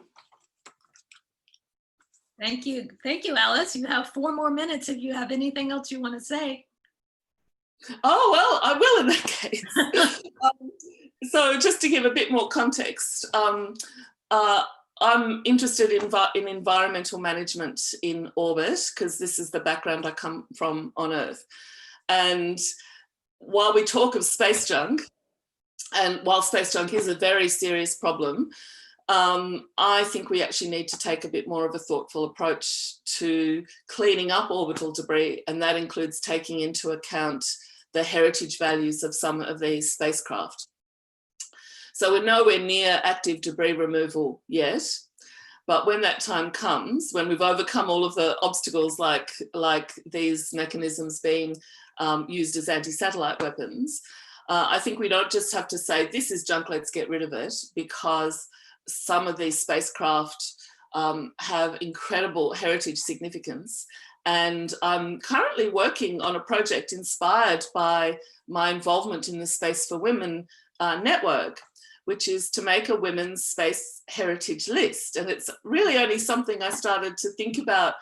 Thank you. Thank you, Alice. You have 4 more minutes if you have anything else you want to say. Oh, well, I will in that case. So just to give a bit more context, I'm interested in environmental management in orbit, because this is the background I come from on Earth. And while we talk of space junk, and while space junk is a very serious problem, I think we actually need to take a bit more of a thoughtful approach to cleaning up orbital debris, and that includes taking into account the heritage values of some of these spacecraft. So we're nowhere near active debris removal yet, but when that time comes, when we've overcome all of the obstacles like these mechanisms being used as anti-satellite weapons, I think we don't just have to say, this is junk, let's get rid of it, because some of these spacecraft have incredible heritage significance. And I'm currently working on a project inspired by my involvement in the Space4Women network, which is to make a women's space heritage list. And it's really only something I started to think about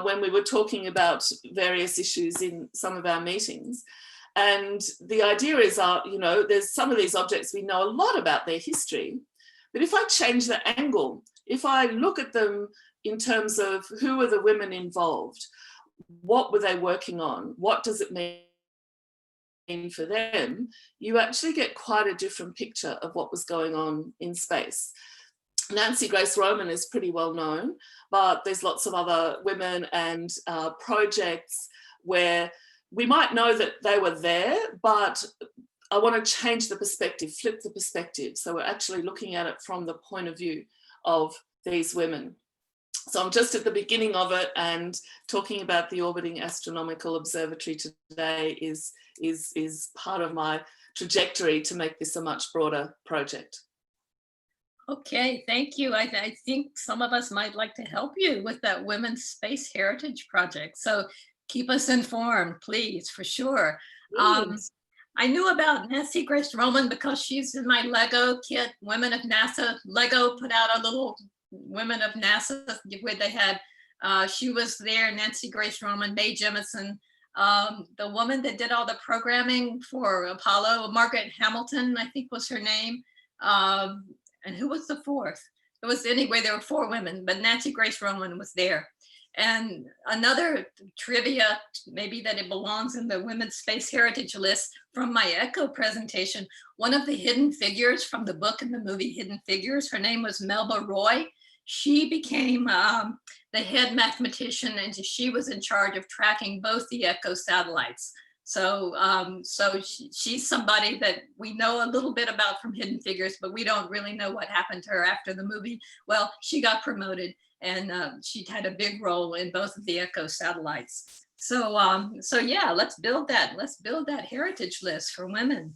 when we were talking about various issues in some of our meetings. And the idea is, you know, there's some of these objects we know a lot about their history, but if I change the angle, if I look at them in terms of who are the women involved, what were they working on, what does it mean for them, you actually get quite a different picture of what was going on in space. Nancy Grace Roman is pretty well known, but there's lots of other women and projects where we might know that they were there, but I want to change the perspective, flip the perspective. So we're actually looking at it from the point of view of these women. So I'm just at the beginning of it, and talking about the Orbiting Astronomical Observatory today is part of my trajectory to make this a much broader project. Okay, thank you. I think some of us might like to help you with that Women's Space Heritage Project. So keep us informed, please, for sure. I knew about Nancy Grace Roman because she's in my Lego kit, Women of NASA. Lego put out a little Women of NASA where they had, she was there, Nancy Grace Roman, Mae Jemison, the woman that did all the programming for Apollo, Margaret Hamilton, I think was her name. And who was the 4th? It was, anyway, there were 4 women, but Nancy Grace Roman was there. And another trivia, maybe that it belongs in the Women's Space Heritage list from my ECHO presentation, one of the hidden figures from the book and the movie Hidden Figures, her name was Melba Roy. She became the head mathematician, and she was in charge of tracking both the ECHO satellites. So, she's somebody that we know a little bit about from Hidden Figures, but we don't really know what happened to her after the movie. Well, she got promoted, and she had a big role in both of the ECHO satellites. So yeah, let's build that heritage list for women.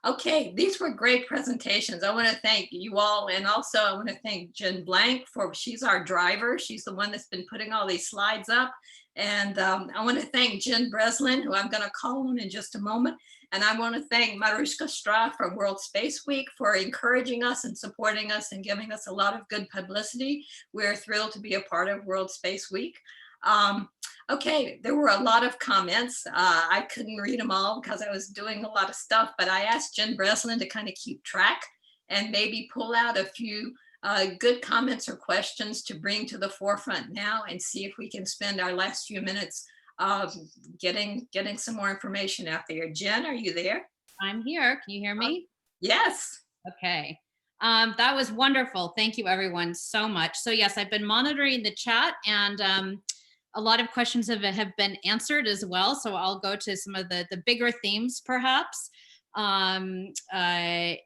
Okay, these were great presentations. I want to thank you all. And also I want to thank Jen Blank she's our driver. She's the one that's been putting all these slides up. And I want to thank Jen Breslin, who I'm going to call on in just a moment. And I want to thank Mariuszka Stra from World Space Week for encouraging us and supporting us and giving us a lot of good publicity. We're thrilled to be a part of World Space Week. Okay, there were a lot of comments. I couldn't read them all because I was doing a lot of stuff, but I asked Jen Breslin to kind of keep track and maybe pull out a few good comments or questions to bring to the forefront now and see if we can spend our last few minutes getting some more information out there. Jen, are you there? I'm here. Can you hear me? Yes. Okay. That was wonderful. Thank you everyone so much. So yes, I've been monitoring the chat and a lot of questions have been answered as well. So I'll go to some of the bigger themes perhaps,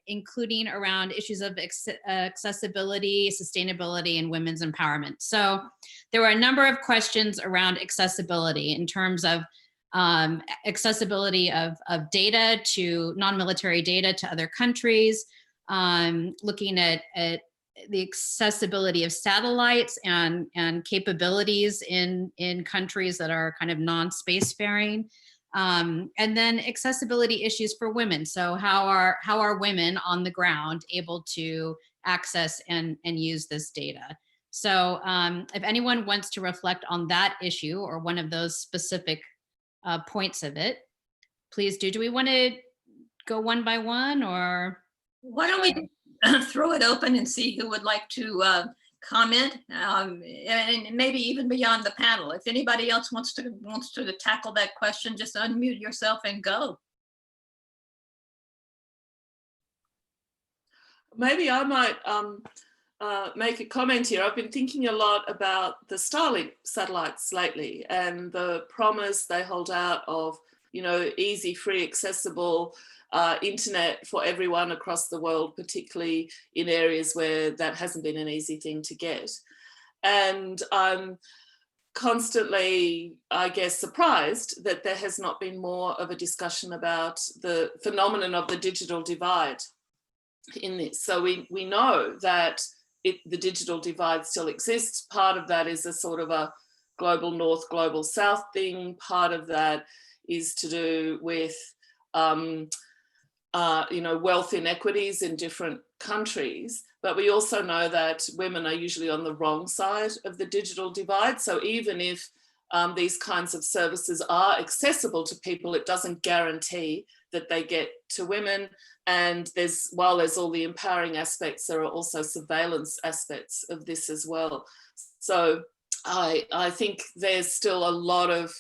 including around issues of accessibility, sustainability, and women's empowerment. So there were a number of questions around accessibility in terms of accessibility of data to non-military data to other countries, looking at the accessibility of satellites and capabilities in countries that are kind of non-spacefaring, and then accessibility issues for women. So how are women on the ground able to access and use this data? So if anyone wants to reflect on that issue or one of those specific points of it, please do. Do we want to go one by one, or? Why don't we throw it open and see who would like to comment, and maybe even beyond the panel. If anybody else wants to tackle that question, just unmute yourself and go. Maybe I might make a comment here. I've been thinking a lot about the Starlink satellites lately and the promise they hold out of, you know, easy, free, accessible internet for everyone across the world, particularly in areas where that hasn't been an easy thing to get. And I'm constantly, I guess, surprised that there has not been more of a discussion about the phenomenon of the digital divide in this. So we know that the digital divide still exists. Part of that is a sort of a global north, global south thing. Part of that is to do with you know, wealth inequities in different countries, but we also know that women are usually on the wrong side of the digital divide. So even if these kinds of services are accessible to people, it doesn't guarantee that they get to women. And while there's all the empowering aspects, there are also surveillance aspects of this as well. So I think there's still a lot of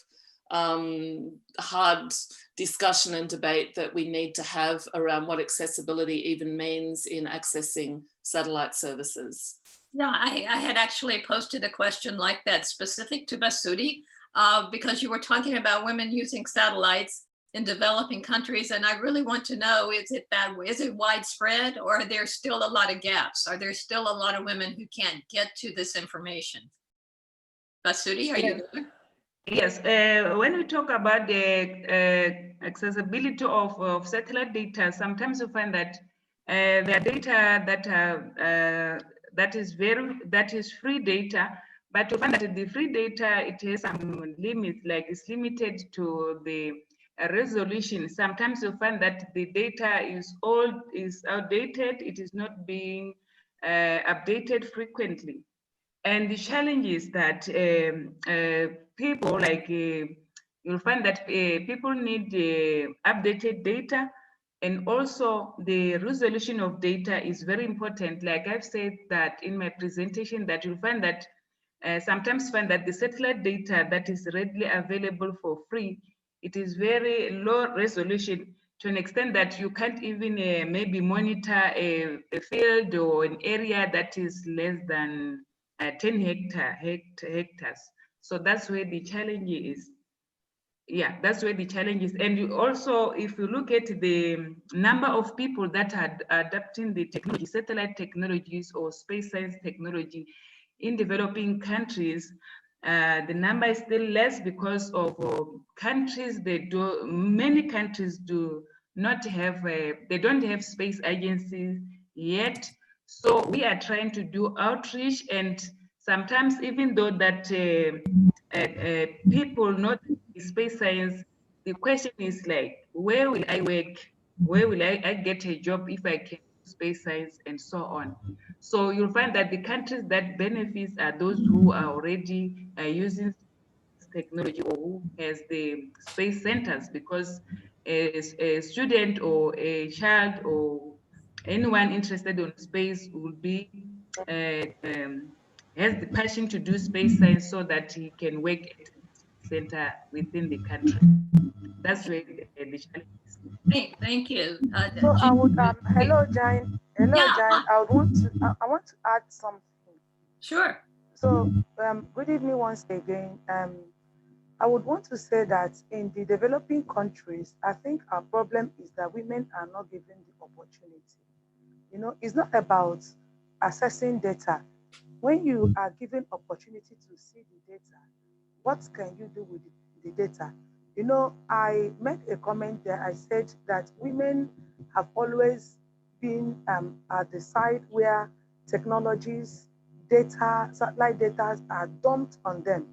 hard discussion and debate that we need to have around what accessibility even means in accessing satellite services. Yeah, I had actually posted a question like that specific to Basuti, because you were talking about women using satellites in developing countries, and I really want to know, is it widespread, or are there still a lot of gaps? Are there still a lot of women who can't get to this information? Basuti, are you there? Yes, when we talk about the accessibility of satellite data, sometimes you find that there are data that is free data, but you find that the free data, it has some limits, like it's limited to the resolution. Sometimes you find that the data is outdated, it is not being updated frequently. And the challenge is that people, like, you'll find that people need updated data, and also the resolution of data is very important. Like I've said that in my presentation, that you'll find that sometimes find that the satellite data that is readily available for free, it is very low resolution to an extent that you can't even maybe monitor a field or an area that is less than 10 hectares. So that's where the challenge is. Yeah, that's where the challenge is. And you also, if you look at the number of people that are adapting the technology, satellite technologies or space science technology in developing countries, the number is still less because of countries, many countries do not have, they don't have space agencies yet. So we are trying to do outreach, and sometimes even though that people know space science, the question is like, where will I work? Where will I get a job if I can do space science, and so on. So you'll find that the countries that benefits are those who are already using technology or who has the space centers, because a student or a child or anyone interested in space will be has the passion to do space science so that he can work at a center within the country. That's where the challenge is. Thank you. So I would, hello, Jane. Jane. Hello, Yeah, Jane. I want to add something. sure. So, good evening once again. I would want to say that in the developing countries, I think our problem is that women are not given the opportunity. You know, it's not about accessing data. When you are given opportunity to see the data, what can you do with the data? You know, I made a comment there. I said that women have always been at the side where technologies, data, satellite data are dumped on them.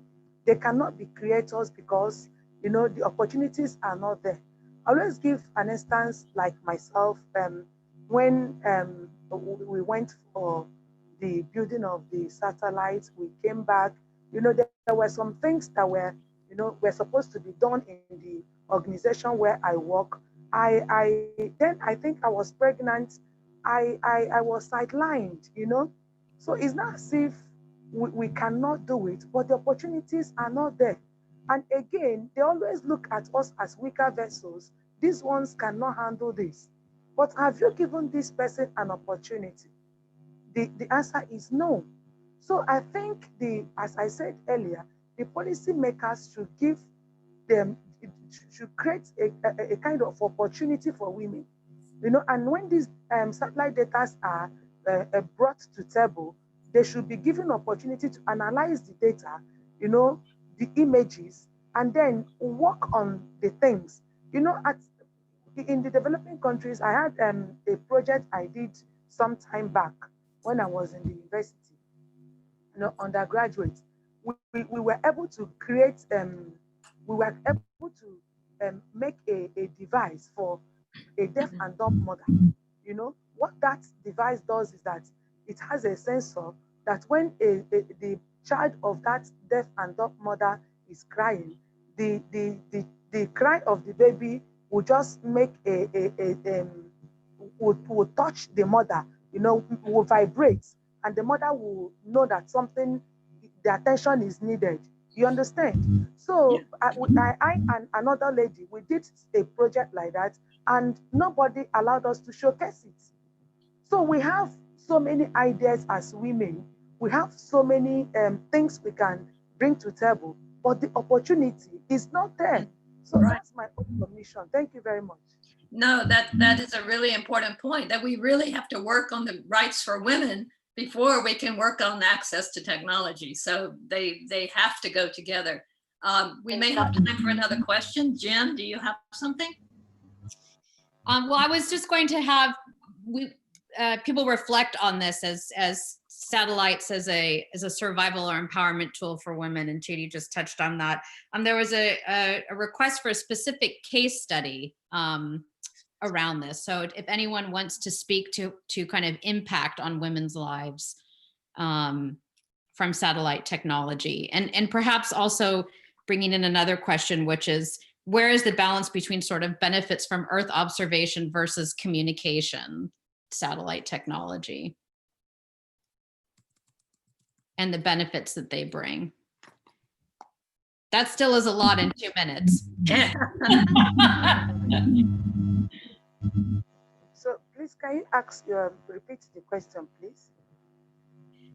They cannot be creators because, you know, the opportunities are not there. I always give an instance like myself when we went for the building of the satellites, we came back, you know, there were some things that were, you know, were supposed to be done in the organization where I work. Then I think I was pregnant. I was sidelined, you know. So it's not as if we cannot do it, but the opportunities are not there. And again, they always look at us as weaker vessels. These ones cannot handle this. But have you given this person an opportunity? The answer is no. So I think as I said earlier, the policymakers should give them, should create a kind of opportunity for women. You know, and when these satellite data are brought to table, they should be given opportunity to analyze the data, you know, the images, and then work on the things. You know, in the developing countries, I had a project I did some time back when I was in the university, you know, undergraduate. We were able to create, we were able to make a device for a deaf and dumb mother. You know, what that device does is that it has a sensor that when the child of that deaf and dumb mother is crying, the cry of the baby will just make will touch the mother, you know, will vibrate, and the mother will know that something, the attention is needed. You understand? So I and another lady, we did a project like that, and nobody allowed us to showcase it. So we have so many ideas as women. We have so many things we can bring to table, but the opportunity is not there. So Right. that's my own submission. Thank you very much. No, that is a really important point, that we really have to work on the rights for women before we can work on access to technology. So they have to go together. We may have time for another question. Jen, do you have something? Well, I was just going to have people reflect on this as satellites as a survival or empowerment tool for women, and Chidi just touched on that. There was a request for a specific case study around this. So if anyone wants to speak to kind of impact on women's lives from satellite technology, and perhaps also bringing in another question, which is, where is the balance between sort of benefits from Earth observation versus communication satellite technology and the benefits that they bring? That still is a lot in 2 minutes. So please, can you repeat the question, please?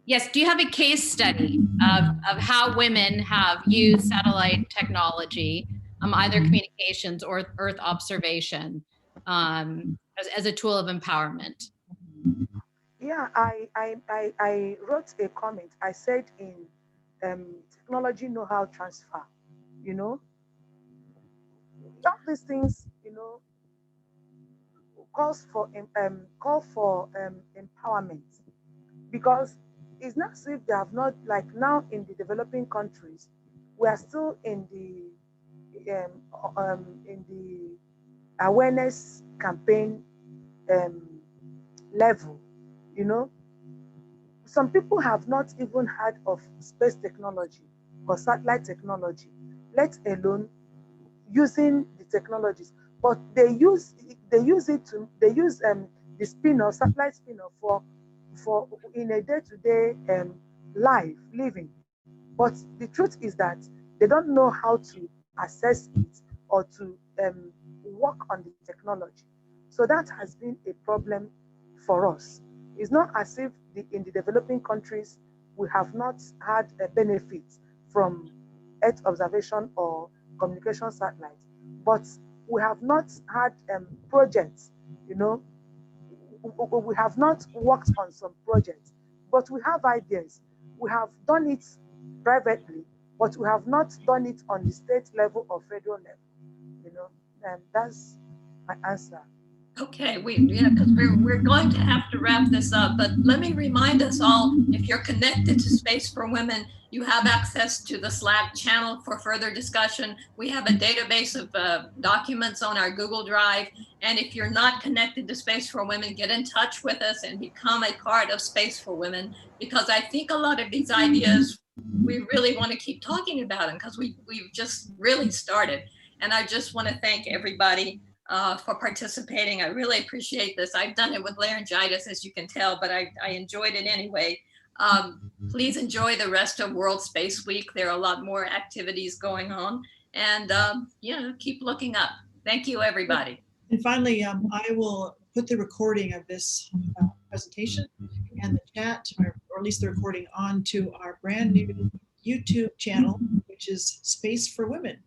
Yes, do you have a case study of how women have used satellite technology, either communications or Earth observation, as a tool of empowerment? Yeah, I wrote a comment. I said in technology know-how transfer, you know, all these things, you know, call for empowerment, because it's not as if they have not, like now in the developing countries, we are still in the awareness campaign level. You know, some people have not even heard of space technology or satellite technology, let alone using the technologies. But they use the spinner, satellite spinner for in a day-to-day life living. But the truth is that they don't know how to assess it or to work on the technology. So that has been a problem for us. It's not as if in the developing countries we have not had a benefit from Earth observation or communication satellites, but we have not had projects, you know, we have not worked on some projects, but we have ideas. We have done it privately, but we have not done it on the state level or federal level, you know, and that's my answer. Okay, because we're going to have to wrap this up, but let me remind us all, if you're connected to Space4Women, you have access to the Slack channel for further discussion. We have a database of documents on our Google Drive. And if you're not connected to Space4Women, get in touch with us and become a part of Space4Women, because I think a lot of these ideas, we really want to keep talking about them because we've just really started. And I just want to thank everybody for participating. I really appreciate this. I've done it with laryngitis, as you can tell, but I enjoyed it anyway. Please enjoy the rest of World Space Week. There are a lot more activities going on, and keep looking up. Thank you, everybody. And finally, I will put the recording of this presentation and the chat, or at least the recording, onto our brand new YouTube channel, which is Space4Women.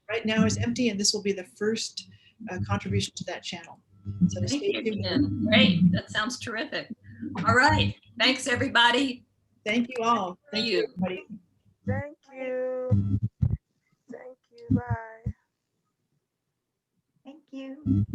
Right now is empty, and this will be the first contribution to that channel. So Thank you, Jen. Great. That sounds terrific. All right. Thanks, everybody. Thank you all. Thank you, everybody. Thank you. Thank you. Bye. Thank you.